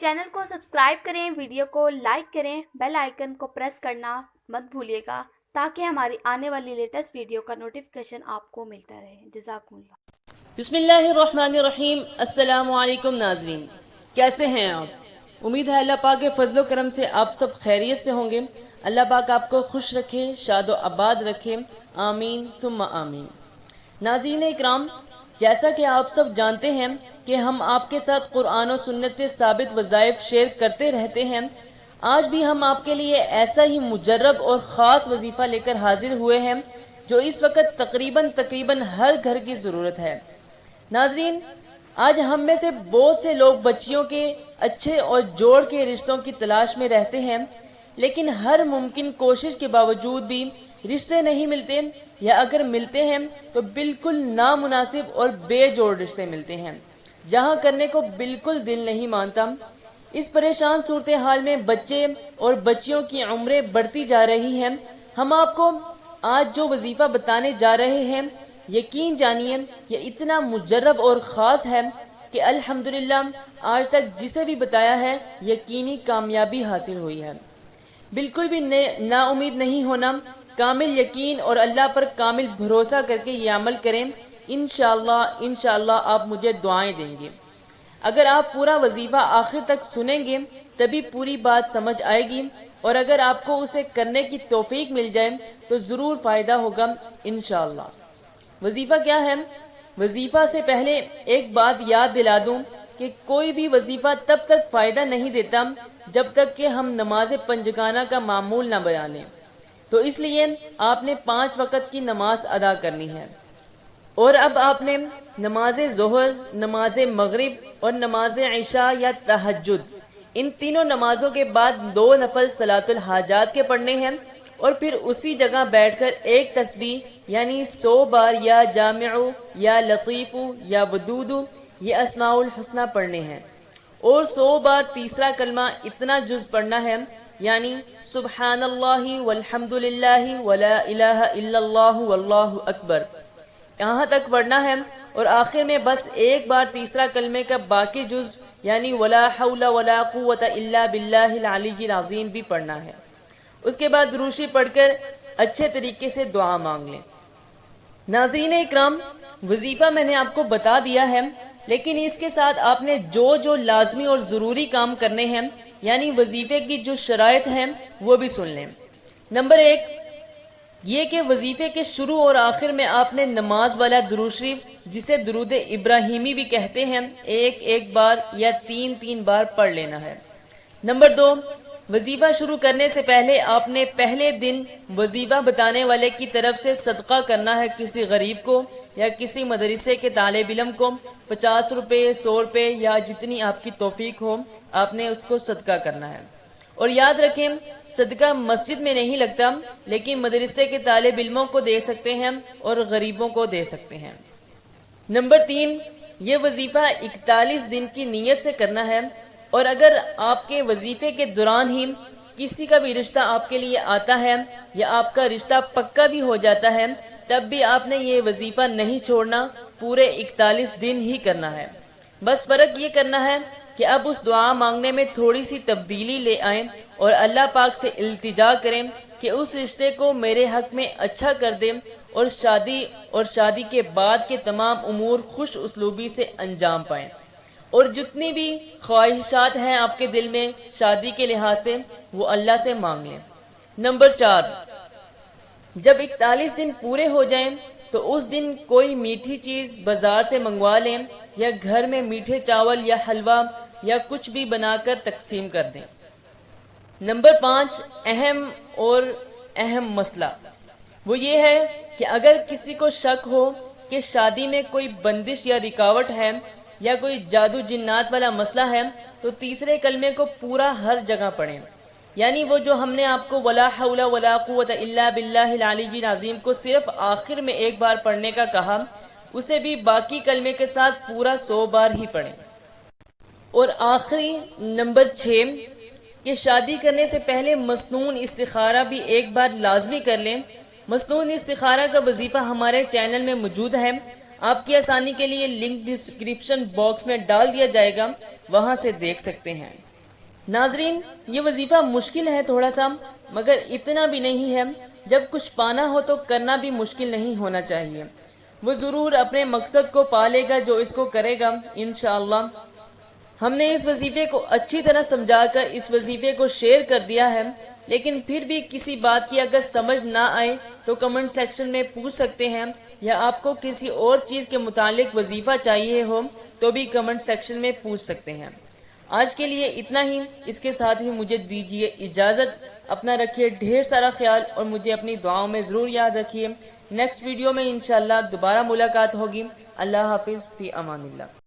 Channel को subscribe करें, video को लाइक करें, बेल आइकन को प्रेस करना मत भूलिएगा ताकि हमारी आने वाली लेटेस्ट वीडियो का नोटिफिकेशन आपको मिलता रहे। जज़ाकुमुल्लाह। बिस्मिल्लाहिर्रहमानिर्रहीम। अस्सलामु अलैकुम नाज़रीन, कैसे हैं आप? उम्मीद है अल्लाह पाक के फजलो करम से आप सब खैरियत से होंगे। अल्लाह पाक आपको खुश रखे, शादो आबाद रखे, आमीन सुम्मा आमीन। नाज़रीन इकराम, जैसा कि आप सब जानते हैं कि हम आपके साथ कुरान और सुन्नत से साबित वज़ाइफ शेयर करते रहते हैं। आज भी हम आपके लिए ऐसा ही मुजर्रब और ख़ास वजीफ़ा लेकर हाजिर हुए हैं जो इस वक्त तकरीबन हर घर की ज़रूरत है। नाज़रीन, आज हम में से बहुत से लोग बच्चियों के अच्छे और जोड़ के रिश्तों की तलाश में रहते हैं, लेकिन हर मुमकिन कोशिश के बावजूद भी रिश्ते नहीं मिलते, या अगर मिलते हैं तो बिल्कुल नामुनासिब और बेजोड़ रिश्ते मिलते हैं जहां करने को बिल्कुल दिल नहीं मानता। इस परेशान सूरत हाल में बच्चे और बच्चियों की उम्रें बढ़ती जा रही हैं। हम आपको आज जो वजीफ़ा बताने जा रहे हैं, यकीन जानिए ये इतना मुजर्रब और ख़ास है कि अल्हम्दुलिल्लाह आज तक जिसे भी बताया है यकीनी कामयाबी हासिल हुई है। बिल्कुल भी नाउम्मीद नहीं होना, कामिल यकीन और अल्लाह पर कामिल भरोसा करके ये अमल करें। इंशाअल्लाह आप मुझे दुआएं देंगे। अगर आप पूरा वजीफ़ा आखिर तक सुनेंगे तभी पूरी बात समझ आएगी, और अगर आपको उसे करने की तौफीक मिल जाए तो ज़रूर फ़ायदा होगा इंशाअल्लाह। वजीफ़ा क्या है? वजीफ़ा से पहले एक बात याद दिला दूं कि कोई भी वजीफ़ा तब तक फ़ायदा नहीं देता जब तक कि हम नमाज पंजगाना का मामूल ना बना लें। तो इसलिए आपने 5 वक़्त की नमाज अदा करनी है, और अब आपने नमाज ज़ोहर, नमाज मगरिब और नमाज इशा या तहज्जुद, इन तीनों नमाज़ों के बाद 2 नफल सलातुल हाजात के पढ़ने हैं, और फिर उसी जगह बैठकर एक तस्बीह यानी 100 बार या जामिउ या लतीफ़ु या वदूदु ये अस्माउल हुस्ना पढ़ने हैं, और 100 बार तीसरा कलमा इतना जुज़ पढ़ना है यानी सुब्हानल्लाहि वल्हम्दुलिल्लाहि वला इलाहा इल्लल्लाहु वल्लाहु अकबर, यहाँ तक पढ़ना है। और आखिर में बस एक बार तीसरा कलमे का बाकी जुज़ यानी वला हौला वला कुव्वता इल्ला बिल्लाहिल अलीय्यिल अज़ीम भी पढ़ना है। उसके बाद दुरूशी पढ़कर अच्छे तरीके से दुआ मांग लें। नाज़रीन इकराम, वजीफ़ा मैंने आपको बता दिया है, लेकिन इसके साथ आपने जो लाजमी और ज़रूरी काम करने हैं यानी वजीफ़े की जो शराइत हैं वो भी सुन लें। नंबर 1 ये कि वजीफ़े के शुरू और आखिर में आपने नमाज वाला दुरूद शरीफ, जिसे दुरूद इब्राहिमी भी कहते हैं, एक बार या 3 बार पढ़ लेना है। नंबर 2 वजीफ़ा शुरू करने से पहले आपने पहले दिन वजीफ़ा बताने वाले की तरफ से सदका करना है। किसी गरीब को या किसी मदरसे के तालिब इल्म को 50 रुपये, 100 रुपये या जितनी आपकी तौफीक हो आपने उसको सदका करना है। और याद रखें, सदका मस्जिद में नहीं लगता, लेकिन मदरसे के तालिब इल्मों को दे सकते हैं और गरीबों को दे सकते हैं। नंबर 3 ये वजीफ़ा 41 दिन की नीयत से करना है, और अगर आपके वजीफ़े के दौरान ही किसी का भी रिश्ता आपके लिए आता है या आपका रिश्ता पक्का भी हो जाता है, तब भी आपने ये वजीफ़ा नहीं छोड़ना, पूरे 41 दिन ही करना है। बस फ़र्क ये करना है कि अब उस दुआ मांगने में थोड़ी सी तब्दीली ले आएं और अल्लाह पाक से इल्तिजा करें कि उस रिश्ते को मेरे हक में अच्छा कर दें, और शादी के बाद के तमाम उमूर खुश उसलूबी से अंजाम पाएं, और जितनी भी ख्वाहिशात हैं आपके दिल में शादी के लिहाज से वो अल्लाह से मांग लें। नंबर 4 जब 41 दिन पूरे हो जाएं तो उस दिन कोई मीठी चीज़ बाज़ार से मंगवा लें, या घर में मीठे चावल या हलवा या कुछ भी बनाकर तकसीम कर दें। नंबर 5 अहम मसला वो ये है कि अगर किसी को शक हो कि शादी में कोई बंदिश या रुकावट है या कोई जादू जिन्नात वाला मसला है, तो तीसरे कलमे को पूरा हर जगह पढ़ें, यानी वो जो हमने आपको वला हौला वला कुव्वता इल्ला बिल्लाहिल अलीय्यिल अज़ीम को सिर्फ आखिर में एक बार पढ़ने का कहा, उसे भी बाकी कलमे के साथ पूरा 100 बार ही पढ़ें। और आखिरी नंबर 6 कि शादी करने से पहले मसनून इस्तिखारा भी एक बार लाजमी कर लें। मसनून इस्तिखारा का वजीफ़ा हमारे चैनल में मौजूद है, आपकी आसानी के लिए लिंक डिस्क्रिप्शन बॉक्स में डाल दिया जाएगा, वहां से देख सकते हैं। ناظرین، یہ وظیفہ مشکل ہے تھوڑا سا، مگر اتنا بھی نہیں ہے۔ جب کچھ پانا ہو تو کرنا بھی مشکل نہیں ہونا چاہیے۔ وہ ضرور اپنے مقصد کو پا لے گا جو اس کو کرے گا انشاءاللہ۔ ہم نے اس وظیفے کو اچھی طرح سمجھا کر اس وظیفے کو شیئر کر دیا ہے، لیکن پھر بھی کسی بات کی اگر سمجھ نہ آئے تو کمنٹ سیکشن میں پوچھ سکتے ہیں، یا آپ کو کسی اور چیز کے متعلق وظیفہ چاہیے ہو تو بھی کمنٹ سیکشن میں پوچھ سکتے ہیں۔ آج کے لیے اتنا ہی، اس کے ساتھ ہی مجھے دیجیے اجازت۔ اپنا رکھیے ڈھیر سارا خیال اور مجھے اپنی دعاؤں میں ضرور یاد رکھیے۔ نیکسٹ ویڈیو میں انشاءاللہ دوبارہ ملاقات ہوگی۔ اللہ حافظ، فی امان اللہ۔